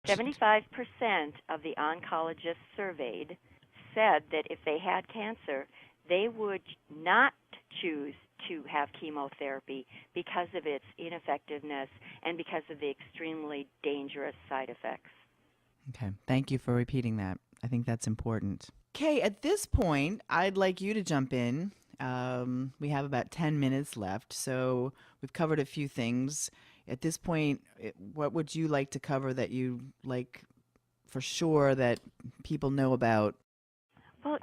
75% of the oncologists surveyed said that if they had cancer, they would not choose to have chemotherapy because of its ineffectiveness and because of the extremely dangerous side effects. Okay, thank you for repeating that. I think that's important. Okay, at this point, I'd like you to jump in. We have about 10 minutes left, so we've covered a few things. At this point, what would you like to cover that you like for sure that people know about? Well,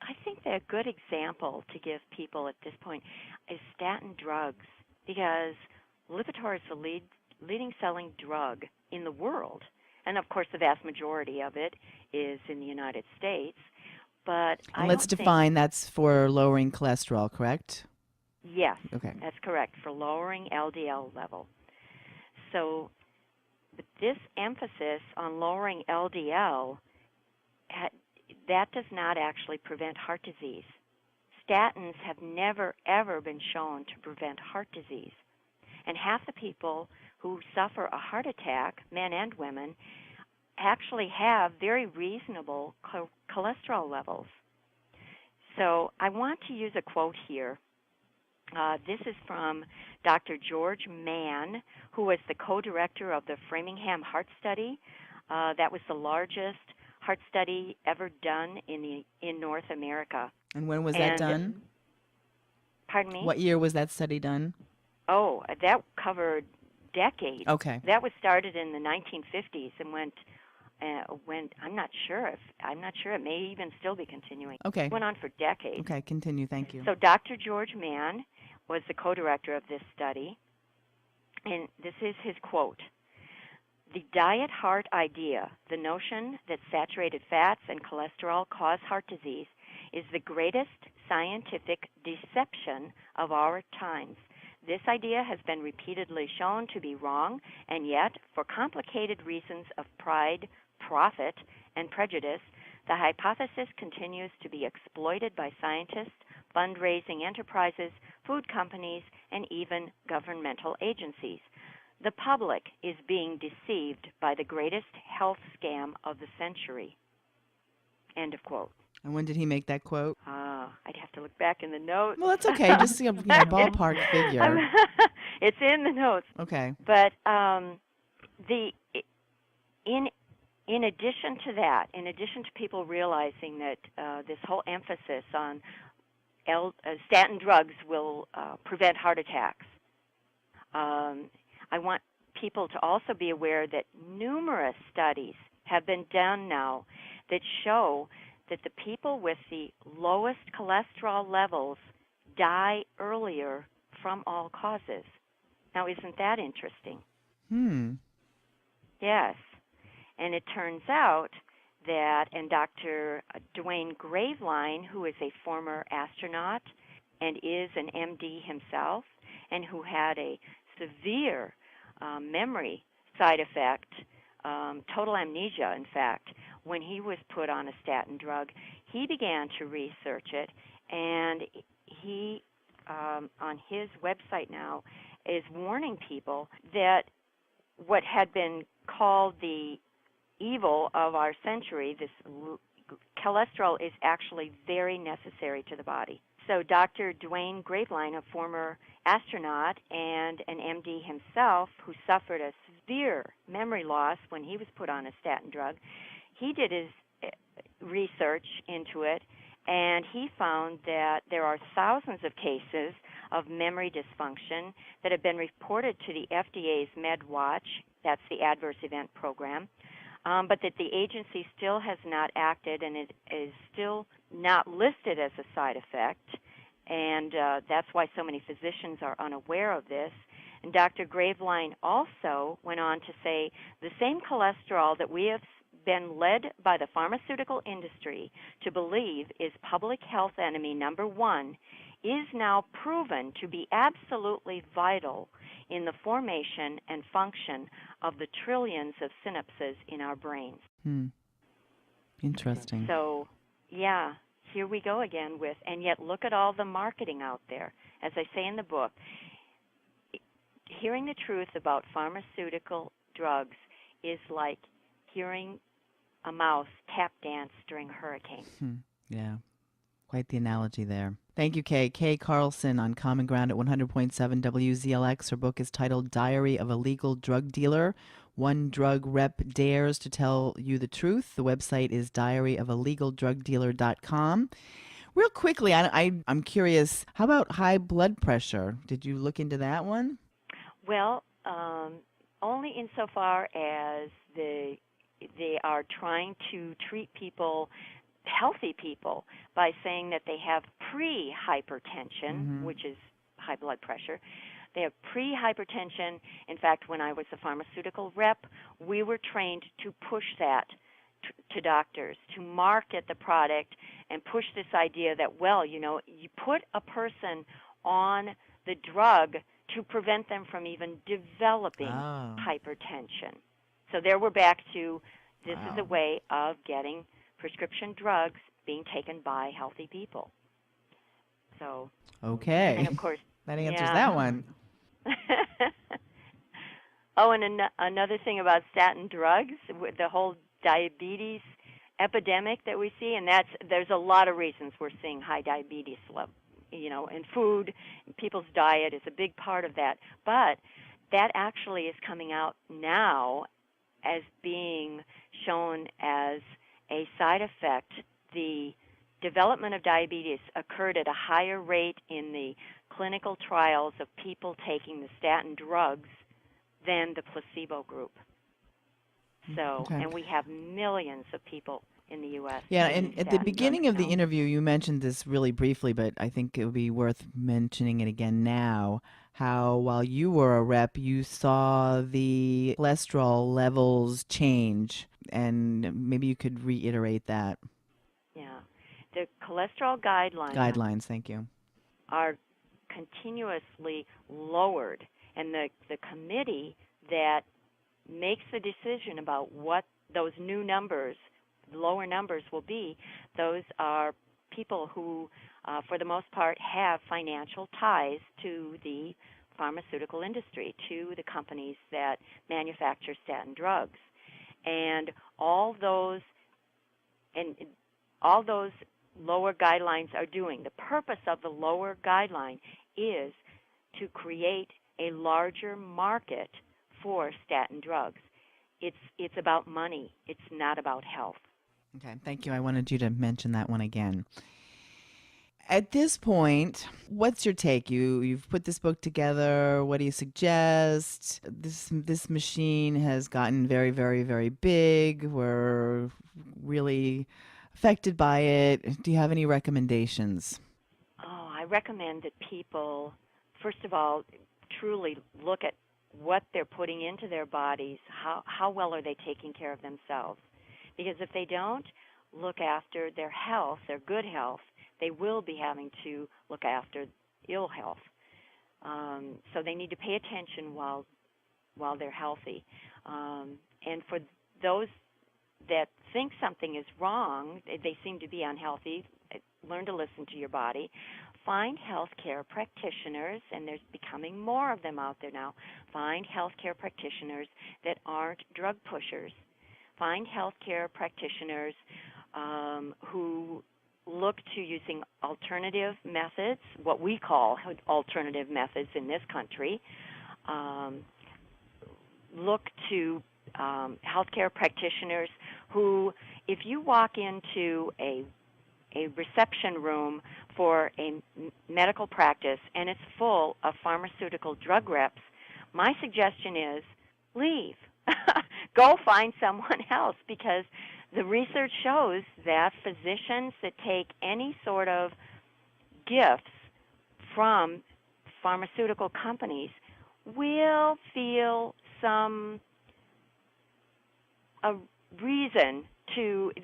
I think that a good example to give people at this point is statin drugs, because Lipitor is the leading selling drug in the world. And, of course, the vast majority of it is in the United States. But And let's define that's for lowering cholesterol, correct? Yes, okay. That's correct, for lowering LDL level. So but this emphasis on lowering LDL, that does not actually prevent heart disease. Statins have never, ever been shown to prevent heart disease. And half the people who suffer a heart attack, men and women, actually have very reasonable cholesterol levels. So I want to use a quote here. This is from Dr. George Mann, who was the co-director of the Framingham Heart Study. That was the largest heart study ever done in North America. And when was that done? Pardon me? What year was that study done? Oh, that covered decades. Okay. That was started in the 1950s and went. I'm not sure. It may even still be continuing. Okay. It went on for decades. Okay, continue. Thank you. So Dr. George Mann was the co-director of this study, and this is his quote: "The diet heart idea, the notion that saturated fats and cholesterol cause heart disease, is the greatest scientific deception of our times. This idea has been repeatedly shown to be wrong, and yet, for complicated reasons of pride, profit, and prejudice, the hypothesis continues to be exploited by scientists, fundraising enterprises, food companies, and even governmental agencies. The public is being deceived by the greatest health scam of the century." End of quote. And when did he make that quote? I'd have to look back in the notes. Well, that's okay. Just a ballpark figure. It's in the notes. Okay. But in addition to that, in addition to people realizing that this whole emphasis on statin drugs will prevent heart attacks, I want people to also be aware that numerous studies have been done now that show that the people with the lowest cholesterol levels die earlier from all causes. Now, isn't that interesting? Yes. And it turns out that, and Dr. Dwayne Graveline, who is a former astronaut and is an MD himself, and who had a severe memory side effect, total amnesia, in fact, when he was put on a statin drug, he began to research it, and he, on his website now, is warning people that what had been called the evil of our century, this cholesterol, is actually very necessary to the body. So Dr. Dwayne Graveline, a former astronaut and an MD himself who suffered a severe memory loss when he was put on a statin drug, he did his research into it, and he found that there are thousands of cases of memory dysfunction that have been reported to the FDA's MedWatch, that's the Adverse Event Program, but that the agency still has not acted, and it is still not listed as a side effect, and that's why so many physicians are unaware of this. And Dr. Graveline also went on to say the same cholesterol that we have been led by the pharmaceutical industry to believe is public health enemy number one is now proven to be absolutely vital in the formation and function of the trillions of synapses in our brains. Interesting. So, yeah, here we go again with, and yet look at all the marketing out there. As I say in the book, hearing the truth about pharmaceutical drugs is like hearing a mouse tap dance during a hurricane. Yeah, quite the analogy there. Thank you, Kay. Kay Carlson on Common Ground at 100.7 WZLX. Her book is titled Diary of a Legal Drug Dealer. One Drug Rep Dares to Tell You the Truth. The website is diaryofalegalDrugDealer.com. Real quickly, I'm curious, how about high blood pressure? Did you look into that one? Well, only insofar as they are trying to treat people, healthy people, by saying that they have pre-hypertension, which is high blood pressure. They have pre-hypertension. In fact, when I was a pharmaceutical rep, we were trained to push that to doctors, to market the product and push this idea that, well, you know, you put a person on the drug to prevent them from even developing hypertension. So there we're back to this is a way of getting prescription drugs being taken by healthy people. So okay, and of course that answers that one. Oh, and another thing about statin drugs, the whole diabetes epidemic that we see, and there's a lot of reasons we're seeing high diabetes level, you know, and food, and people's diet is a big part of that. But that actually is coming out now as being shown as a side effect. The development of diabetes occurred at a higher rate in the clinical trials of people taking the statin drugs than the placebo group. So, and we have millions of people in the U.S. Yeah, and at the beginning of the now. interview, you mentioned this really briefly, but I think it would be worth mentioning it again now, how while you were a rep, you saw the cholesterol levels change, and maybe you could reiterate that. Yeah. The cholesterol Guidelines, thank you. Are continuously lowered, and the committee that makes the decision about what those new numbers, lower numbers will be, those are people who, for the most part, have financial ties to the pharmaceutical industry, to the companies that manufacture statin drugs. And all those lower guidelines are doing. The purpose of the lower guideline is to create a larger market for statin drugs. It's about money. It's not about health. Okay, thank you. I wanted you to mention that one again. At this point, what's your take? You've put this book together. What do you suggest? This machine has gotten very, very, very big. We're really affected by it. Do you have any recommendations? Oh, I recommend that people, first of all, truly look at what they're putting into their bodies. How well are they taking care of themselves? Because if they don't look after their health, their good health, they will be having to look after ill health. So they need to pay attention while they're healthy. And for those that think something is wrong, they seem to be unhealthy, learn to listen to your body. Find healthcare practitioners, and there's becoming more of them out there now. Find healthcare practitioners that aren't drug pushers. Find healthcare practitioners who look to using alternative methods, what we call alternative methods in this country. Look to healthcare practitioners who, if you walk into a reception room for a medical practice and it's full of pharmaceutical drug reps, my suggestion is leave. Go find someone else, because the research shows that physicians that take any sort of gifts from pharmaceutical companies will feel a reason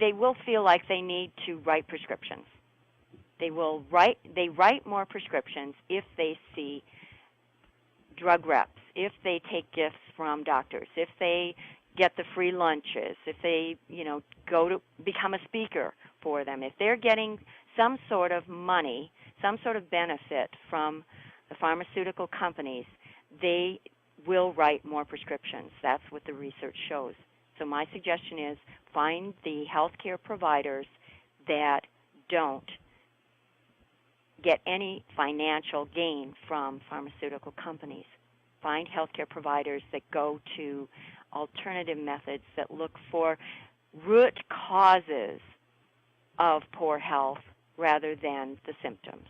they will feel like they need to write prescriptions. They write more prescriptions if they see drug reps, if they take gifts from doctors, if they get the free lunches, if they, go to become a speaker for them, if they're getting some sort of money, some sort of benefit from the pharmaceutical companies, they will write more prescriptions. That's what the research shows. So my suggestion is find the healthcare providers that don't get any financial gain from pharmaceutical companies. Find healthcare providers that go to alternative methods that look for root causes of poor health rather than the symptoms.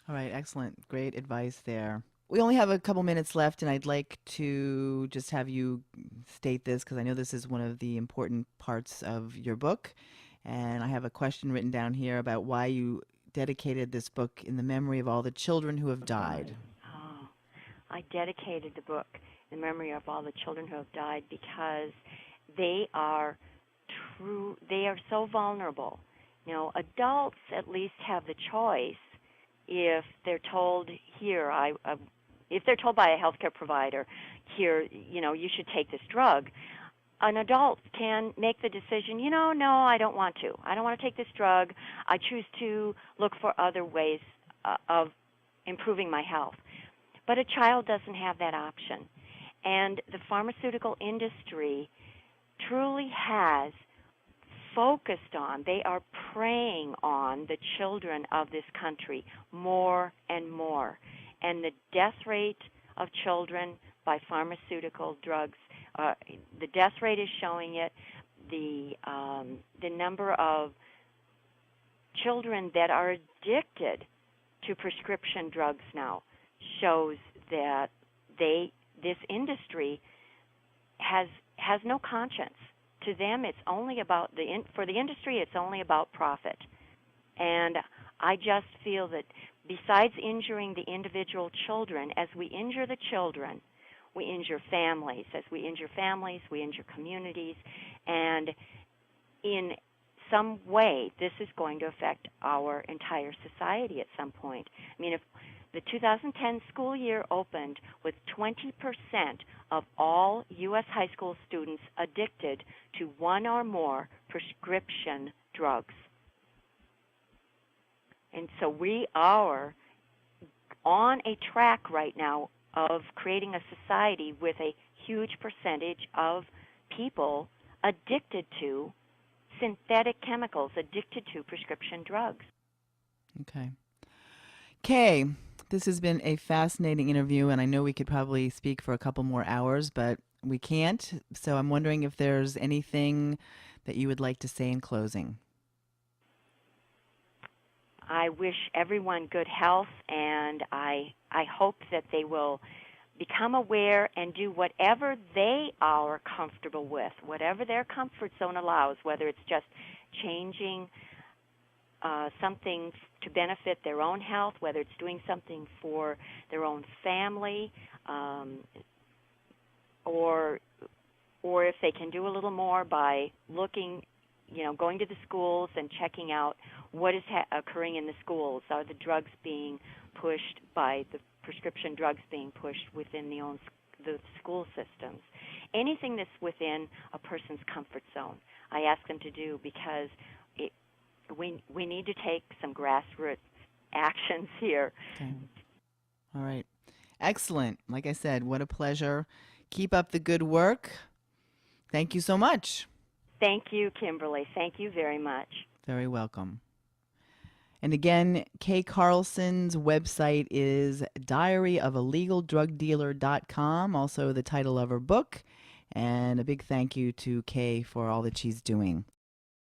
All right, excellent. Great advice there. We only have a couple minutes left, and I'd like to just have you state this because I know this is one of the important parts of your book. And I have a question written down here about why you dedicated this book in the memory of all the children who have died. Oh, I dedicated the book in memory of all the children who have died because they are so vulnerable. You know, adults at least have the choice if they're told if they're told by a healthcare provider, here, you should take this drug. An adult can make the decision, no, I don't want to. I don't want to take this drug. I choose to look for other ways of improving my health. But a child doesn't have that option. And the pharmaceutical industry truly has focused on, they are preying on the children of this country more and more. And the death rate of children by pharmaceutical drugs, the death rate is showing it. The number of children that are addicted to prescription drugs now shows that this industry has no conscience. To them, it's only about for the industry, it's only about profit. And I just feel that besides injuring the individual children, as we injure the children, we injure families. As we injure families, we injure communities. And in some way, this is going to affect our entire society at some point. I mean, if the 2010 school year opened with 20% of all U.S. high school students addicted to one or more prescription drugs. And so we are on a track right now of creating a society with a huge percentage of people addicted to synthetic chemicals, addicted to prescription drugs. Okay. Kay, this has been a fascinating interview, and I know we could probably speak for a couple more hours, but we can't. So I'm wondering if there's anything that you would like to say in closing. I wish everyone good health, and I hope that they will become aware and do whatever they are comfortable with, whatever their comfort zone allows, whether it's just changing something to benefit their own health, whether it's doing something for their own family, or if they can do a little more by looking, going to the schools and checking out what is occurring in the schools. Are the drugs being pushed by the prescription drugs being pushed within the school systems? Anything that's within a person's comfort zone, I ask them to do, because we need to take some grassroots actions here. Okay. All right. Excellent. Like I said, what a pleasure. Keep up the good work. Thank you so much. Thank you, Kimberley. Thank you very much. Very welcome. And again, Kay Carlson's website is diaryofalegalDrugDealer.com, also the title of her book. And a big thank you to Kay for all that she's doing.